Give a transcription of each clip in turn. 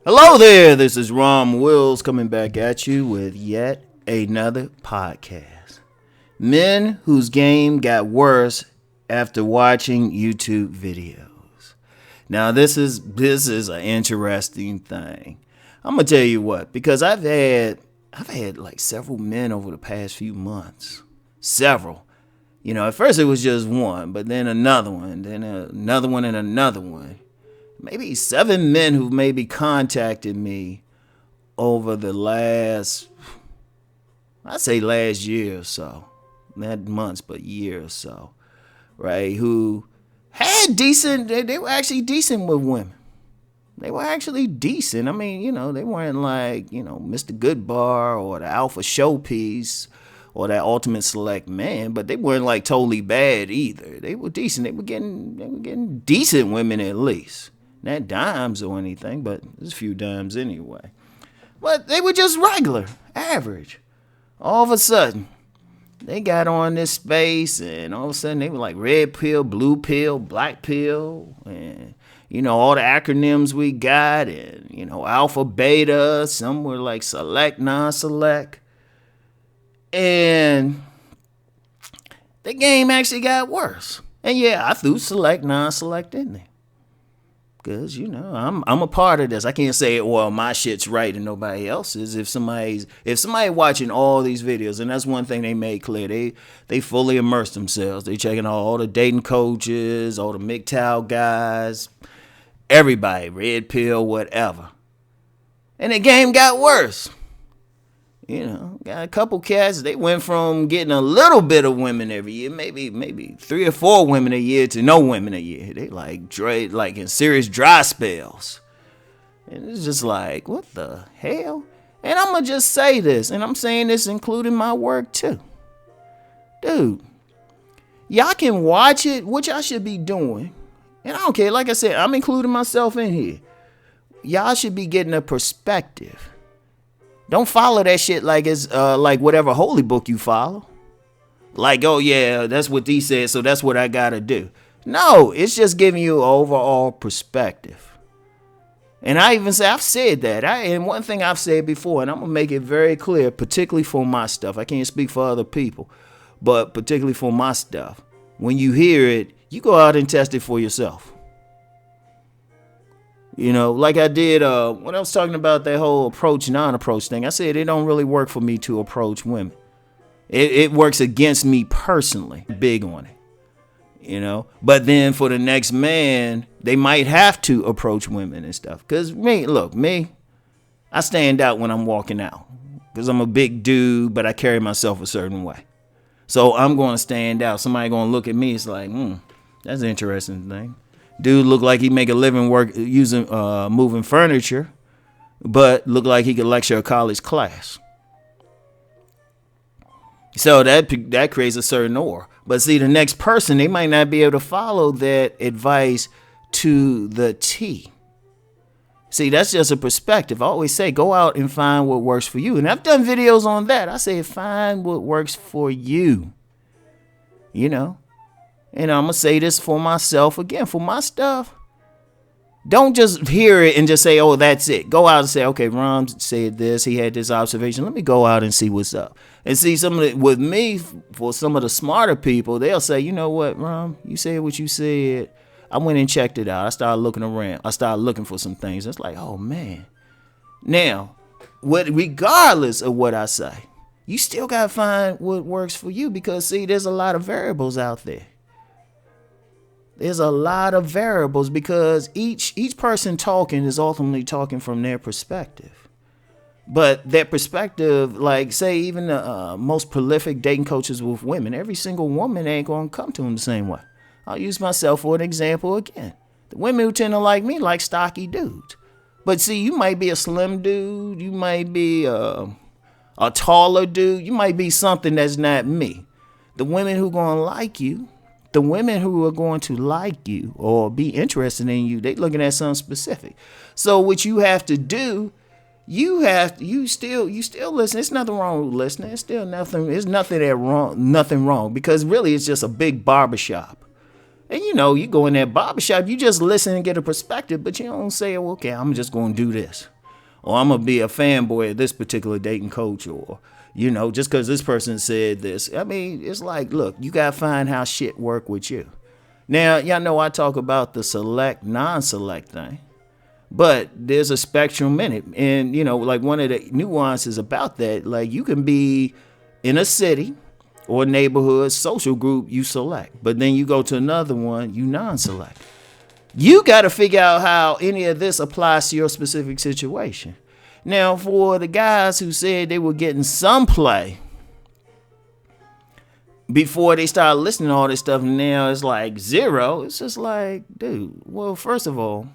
Hello there, this is Rom Wills coming back at you with yet another podcast. Men whose game got worse after watching YouTube videos. Now this is an interesting thing. I'm gonna tell you what, because I've had like several men over the past few months. Several. You know, at first it was just one, but then another one, then another one and another one. Maybe 7 men who maybe contacted me over the last year or so. Not months, but year or so. Right? Who had they were actually decent with women. They were actually decent. I mean, you know, they weren't like, you know, Mr. Goodbar or the Alpha Showpiece or that Ultimate Select Man, but they weren't like totally bad either. They were decent. They were getting decent women at least. Not dimes or anything, but there's a few dimes anyway. But they were just regular, average. All of a sudden, they got on this space, and all of a sudden they were like red pill, blue pill, black pill, and you know, all the acronyms we got, and you know, alpha, beta, some were like select, non-select. And the game actually got worse. And yeah, I threw select, non-select in there. Because, you know, I'm a part of this. I can't say, well, my shit's right and nobody else's. If somebody watching all these videos, and that's one thing they made clear, they fully immerse themselves. They checking out all the dating coaches, all the MGTOW guys, everybody, red pill, whatever. And the game got worse. You know, got a couple cats. They went from getting a little bit of women every year, maybe 3 or 4 women a year, to no women a year. They like in serious dry spells. And it's just like, what the hell? And I'm gonna just say this, and I'm saying this including my work too. Dude, y'all can watch it, what y'all should be doing. And I don't care, like I said, I'm including myself in here. Y'all should be getting a perspective. Don't follow that shit like it's like whatever holy book you follow. Like, oh yeah, that's what these said, so that's what I gotta do. No, it's just giving you an overall perspective. And I've said that. And one thing I've said before, and I'm gonna make it very clear, particularly for my stuff. I can't speak for other people, but particularly for my stuff. When you hear it, you go out and test it for yourself. You know, like I did when I was talking about that whole approach, non-approach thing. I said it don't really work for me to approach women. It works against me personally. Big on it. You know, but then for the next man, they might have to approach women and stuff. Because me, I stand out when I'm walking out. Because I'm a big dude, but I carry myself a certain way. So I'm going to stand out. Somebody going to look at me. It's like, that's an interesting thing. Dude look like he make a living work using moving furniture, but look like he could lecture a college class. So that creates a certain aura. But see, the next person, they might not be able to follow that advice to the T. See, that's just a perspective. I always say, go out and find what works for you. And I've done videos on that. I say, find what works for you. You know? And I'm going to say this for myself again, for my stuff. Don't just hear it and just say, oh, that's it. Go out and say, okay, Rom said this. He had this observation. Let me go out and see what's up. And see, with me, for some of the smarter people, they'll say, you know what, Rom, you said what you said. I went and checked it out. I started looking around. I started looking for some things. It's like, oh, man. Now, regardless of what I say, you still got to find what works for you because, see, there's a lot of variables out there. There's a lot of variables because each person talking is ultimately talking from their perspective. But that perspective, like say even the most prolific dating coaches with women, every single woman ain't going to come to them the same way. I'll use myself for an example again. The women who tend to like me like stocky dudes. But see, you might be a slim dude. You might be a taller dude. You might be something that's not me. The women who going to like you, the women who are going to like you or be interested in you, they looking at something specific. So what you have to do, you still listen. There's nothing wrong with listening. It's still nothing. There's nothing wrong because really it's just a big barbershop. And you know, you go in that barbershop, you just listen and get a perspective, but you don't say, well, okay, I'm just going to do this. or I'm going to be a fanboy of this particular dating coach, or, you know, just because this person said this. I mean, it's like, look, you got to find how shit work with you. Now, y'all know I talk about the select, non-select thing, but there's a spectrum in it. And, you know, like one of the nuances about that, like you can be in a city or neighborhood social group, you select, but then you go to another one, you non-select. You got to figure out how any of this applies to your specific situation. Now, for the guys who said they were getting some play before they started listening to all this stuff, and now it's like zero, it's just like, dude, well, first of all,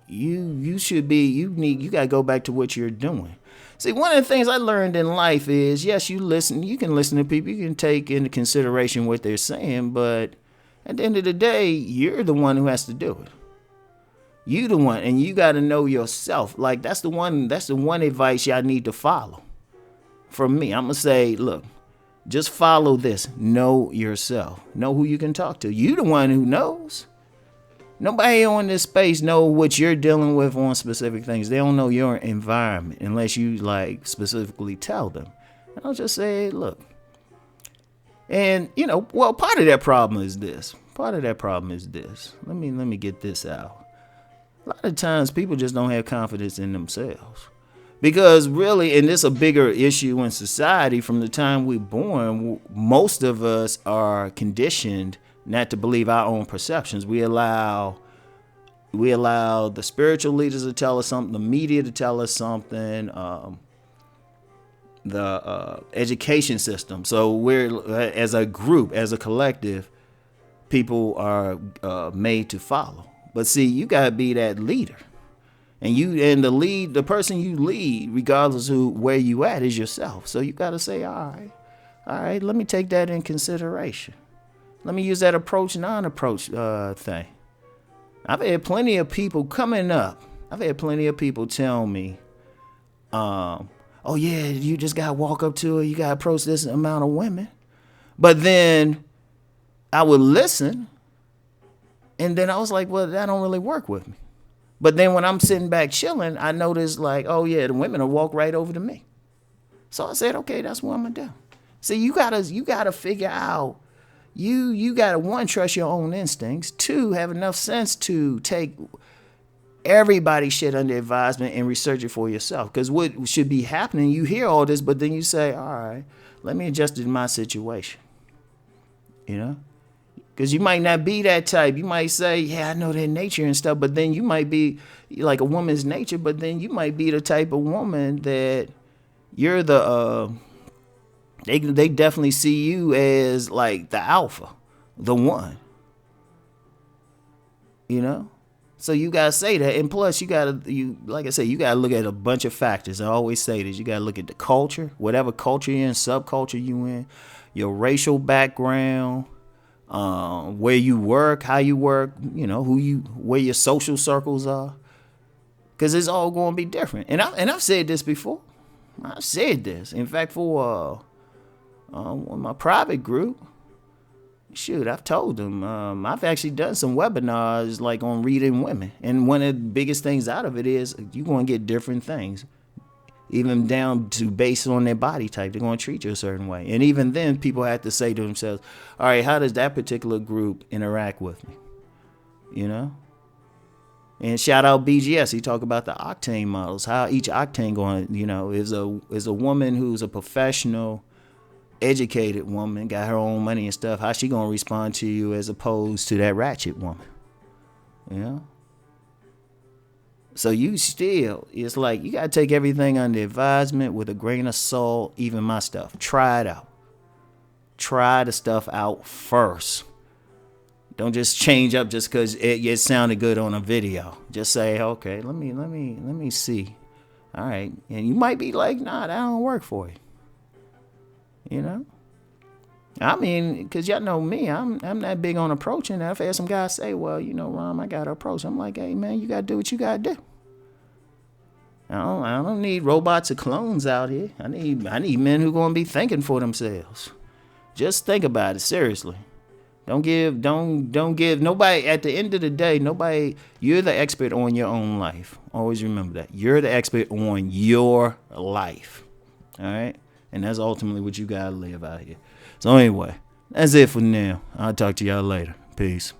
you got to go back to what you're doing. See, one of the things I learned in life is, yes, you can listen to people, you can take into consideration what they're saying, but at the end of the day, you're the one who has to do it. You the one, and you got to know yourself. Like, that's the one advice y'all need to follow. From me, I'm going to say, look, just follow this. Know yourself. Know who you can talk to. You the one who knows. Nobody on this space know what you're dealing with on specific things. They don't know your environment unless you like specifically tell them. And I'll just say, look. And, you know, well, part of that problem is this. Let me get this out. A lot of times people just don't have confidence in themselves. Because really, and this is a bigger issue in society, from the time we're born, most of us are conditioned not to believe our own perceptions. We allow the spiritual leaders to tell us something, the media to tell us something, the education system. So we're, as a group, as a collective, people are made to follow. But see, you gotta be that leader, and the person you lead, regardless of where you at, is yourself. So you gotta say, all right, let me take that in consideration. Let me use that approach, non-approach thing. I've had plenty of people coming up. I've had plenty of people tell me, oh yeah, you just got to walk up to her. You got to approach this amount of women. But then I would listen. And then I was like, well, that don't really work with me. But then when I'm sitting back chilling, I noticed like, oh yeah, the women will walk right over to me. So I said, okay, that's what I'm going to do. See, you gotta figure out, you gotta, one, trust your own instincts. Two, have enough sense to take everybody's shit under advisement and research it for yourself. Because what should be happening, you hear all this, but then you say, all right, let me adjust it to my situation. You know? Because you might not be that type. You might say, yeah, I know their nature and stuff, but then you might be like a woman's nature, but then you might be the type of woman that you're the, they definitely see you as like the alpha, the one. You know? So you gotta say that, and plus like I said, you gotta look at a bunch of factors. I always say this: you gotta look at the culture, whatever culture you're in, subculture you in, your racial background, where you work, how you work, you know, where your social circles are, because it's all going to be different. And I've said this before. I've said this, in fact, for my private group. Shoot, I've told them, I've actually done some webinars like on reading women. And one of the biggest things out of it is you're going to get different things, even down to based on their body type. They're going to treat you a certain way. And even then, people have to say to themselves, all right, how does that particular group interact with me? You know? And shout out BGS. He talked about the octane models, how each octane going, you know, is a woman who's a professional, educated woman, got her own money and stuff, how she gonna respond to you as opposed to that ratchet woman, you know? So you still, it's like you gotta take everything under advisement with a grain of salt. Even my stuff, try it out. Try the stuff out first. Don't just change up just because it sounded good on a video. Just say, okay, let me see. All right, and you might be like, nah, that don't work for you. You know, I mean, because y'all know me, I'm not big on approaching. I've had some guys say, well, you know, Rom, I got to approach. I'm like, hey, man, you got to do what you got to do. I don't need robots or clones out here. I need men who going to be thinking for themselves. Just think about it, seriously. Don't give nobody. At the end of the day, nobody. You're the expert on your own life. Always remember that. You're the expert on your life. All right, and that's ultimately what you gotta live out here. So anyway, that's it for now. I'll talk to y'all later. Peace.